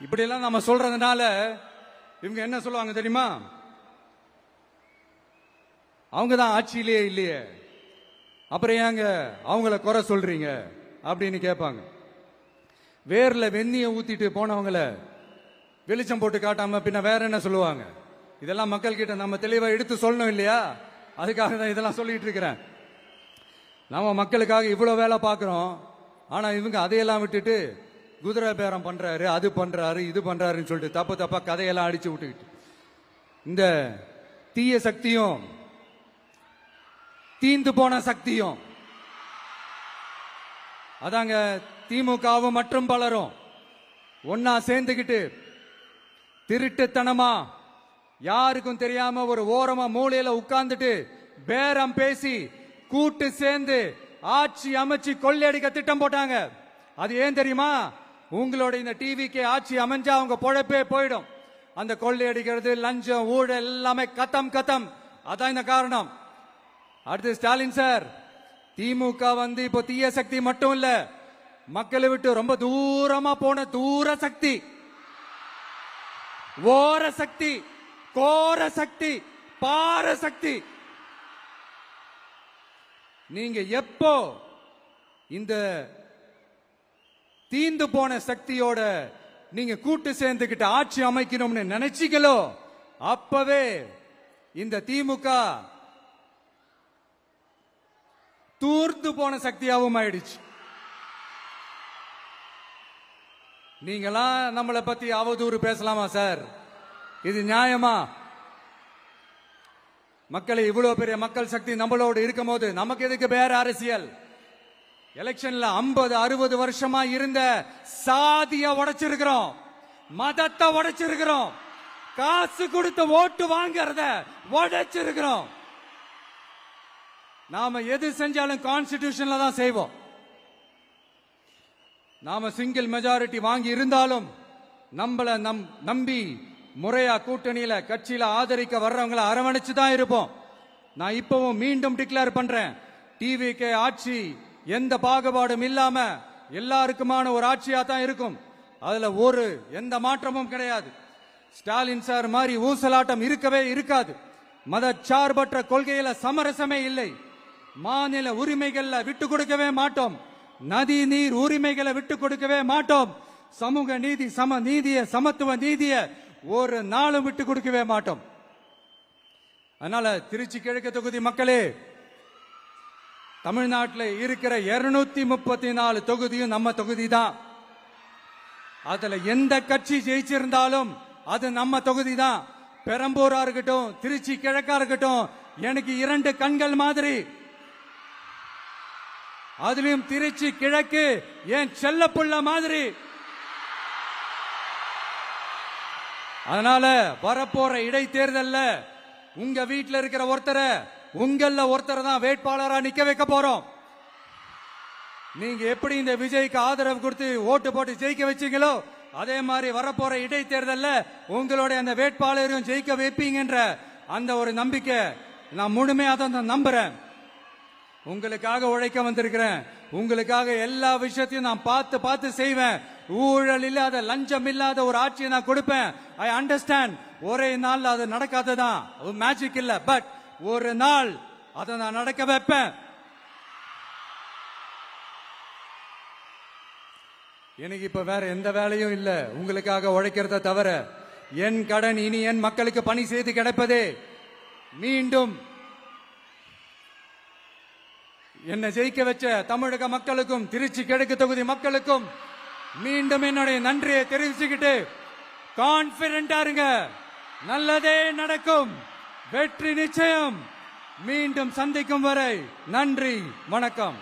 இப்படியெல்லாம் நம்ம சொல்றதுனால இவங்க என்ன சொல்லுவாங்க தெரியுமா? அவங்க தான் ஆட்சியிலேயே இல்லையே, அப்புறம் ஏங்க அவங்கள குறை சொல்றீங்க அப்படின்னு கேட்பாங்க. வேர்ல வெந்நிய ஊத்திட்டு போனவங்கள வெளிச்சம் போட்டு காட்டாம பின்ன வேற என்ன சொல்லுவாங்க? இதெல்லாம் மக்கள் கிட்ட நம்ம தெளிவா எடுத்து சொல்லணும் இல்லையா? அதுக்காக தான் இதெல்லாம் சொல்லிட்டு இருக்கிறேன். நம்ம மக்களுக்காக இவ்வளவு வேலை பார்க்கிறோம், ஆனா இவங்க அதையெல்லாம் விட்டுட்டு குதிரை பேரம் பண்றாரு, அது பண்றாரு, இது பண்றாருன்னு சொல்லிட்டு தப்பு தப்பா கதையெல்லாம் அடிச்சு விட்டுக்கிட்டு இந்த தீய சக்தியும் தீந்து போன சக்தியும் அதாங்க திமுகவும் மற்றும் பலரும் ஒன்னா சேர்ந்துகிட்டு திருட்டுத்தனமா யாருக்கும் தெரியாம ஒரு ஓரமா மூலையில உட்கார்ந்துட்டு பேரம் பேசி கூட்டு சேர்ந்து ஆட்சி அமைச்சு கொள்ளையடிக்க திட்டம் போட்டாங்க. அது ஏன் தெரியுமா? உங்களோட இந்த டிவிக்கு ஆட்சி அமைஞ்சா அவங்க பொழப்பே போயிடும். அந்த கொள்ளையடிக்கிறது, லஞ்சம், ஊழல் எல்லாமே கத்தம் கத்தம். அதான் இந்த காரணம். அடுத்து ஸ்டாலின் சார், திமுக இப்போ தீய சக்தி மட்டும் இல்ல, மக்களை விட்டு ரொம்ப தூரமா போன தூர சக்தி, ஓர சக்தி, கோர சக்தி, பார சக்தி. நீங்க எப்போ இந்த தீந்து போன சக்தியோட நீங்க கூட்டு சேர்ந்துகிட்டு ஆட்சி அமைக்கணும்னு நினைச்சீங்களோ அப்பவே இந்த திமுக தூர்ந்து போன சக்தியாகவும் ஆயிடுச்சு. நீங்களாம் நம்மளை பத்தி அவதூறு பேசலாமா சார்? இது நியாயமா? மக்களை இவ்வளவு பெரிய மக்கள் சக்தி நம்மளோடு இருக்கும் போது நமக்கு எதுக்கு வேற அரசியல்? எலெக்ஷன்ல 50-60 வருஷமா இருந்த சாதிய உடைச்சிருக்கிறோம், மதத்தை உடைச்சிருக்கிறோம், காசு கொடுத்து ஓட்டு வாங்கறத உடைச்சிருக்கிறோம். நாம எது செஞ்சாலும் கான்ஸ்டிடியூஷன்ல தான் செய்வோம். நாம சிங்கிள் மெஜாரிட்டி வாங்கி இருந்தாலும் நம்மள நம்பி முறையா கூட்டணியில கட்சியில ஆதரிக்க வர்றவங்களை அரவணைச்சு தான் இருப்போம். நான் இப்பவும் மீண்டும் டிக்ளேர் பண்றேன், டிவிகே ஆட்சி எந்த பாகுபாடும் இல்லாம எல்லாருக்குமான ஒரு ஆட்சியா தான் இருக்கும். அதுல எந்த மாற்றமும் கிடையாது. ஸ்டாலின் சார் மாதிரி ஊசலாட்டம் இருக்கவே இருக்காது. மதச்சார்பற்ற கொள்கையில சமரசமே இல்லை. மாநில உரிமைகள்ல விட்டு கொடுக்கவே மாட்டோம். நதி நீர் உரிமைகளை விட்டு கொடுக்கவே மாட்டோம். சமூக நீதி, சம நீதிய, சமத்துவ நீதிய ஒரு நாளும் விட்டு கொடுக்கவே மாட்டோம். அதனால திருச்சி கிழக்கு தொகுதி மக்களே, தமிழ்நாட்டில் இருக்கிற 234 தொகுதியும் நம்ம தொகுதி தான். அதுல எந்த கட்சி ஜெயிச்சிருந்தாலும் அது நம்ம தொகுதி தான். பெரம்பூரா இருக்கட்டும், திருச்சி கிழக்கா இருக்கட்டும், எனக்கு 2 கண்கள் மாதிரி. அதுலயும் திருச்சி கிழக்கு என் செல்ல புள்ள மாதிரி. அதனால வரப்போற இடைத்தேர்தல்ல உங்க வீட்டில் இருக்கிற ஒருத்தரை, உங்கள ஒருத்தரை தான் வேட்பாளரா நிக்க வைக்க போறோம். நீங்க எப்படி இந்த விஜய்க்கு ஆதரவு கொடுத்து ஓட்டு போட்டு ஜெயிக்க வச்சீங்களோ அதே மாதிரி வரப்போற இடைத்தேர்தல்ல உங்களுடைய அந்த வேட்பாளரையும் ஜெயிக்க வைப்பீங்கன்ற அந்த ஒரு நம்பிக்கை நான் முழுமையா தான் நம்புறேன். உங்களுக்காக உழைக்க வந்திருக்கிறேன். உங்களுக்காக எல்லா விஷயத்தையும் நான் பார்த்து பார்த்து செய்வேன். ஊழல் இல்லாத, லஞ்சம் இல்லாத ஒரு ஆட்சியை நான் கொடுப்பேன். I understand. ஒரே நாள் அது நடக்காததான், மேஜிக் இல்ல. பட் ஒரு நாள் அதை நான் நடக்க வைப்பேன். எனக்கு இப்ப வேற எந்த வேலையும் இல்ல உங்களுக்காக உழைக்கிறத தவிர. என் கடன் இனி என் மக்களுக்கு பணி செய்து கிடைப்பதே. மீண்டும் என்னை ஜெயிக்க வச்ச தமிழக மக்களுக்கும் திருச்சி கிழக்கு தொகுதி மக்களுக்கும் மீண்டும் என்னுடைய நன்றியை தெரிவிச்சுக்கிட்டு கான்பிடண்டா இருங்க, நல்லதே நடக்கும், வெற்றி நிச்சயம். மீண்டும் சந்திக்கும் வரை நன்றி, வணக்கம்.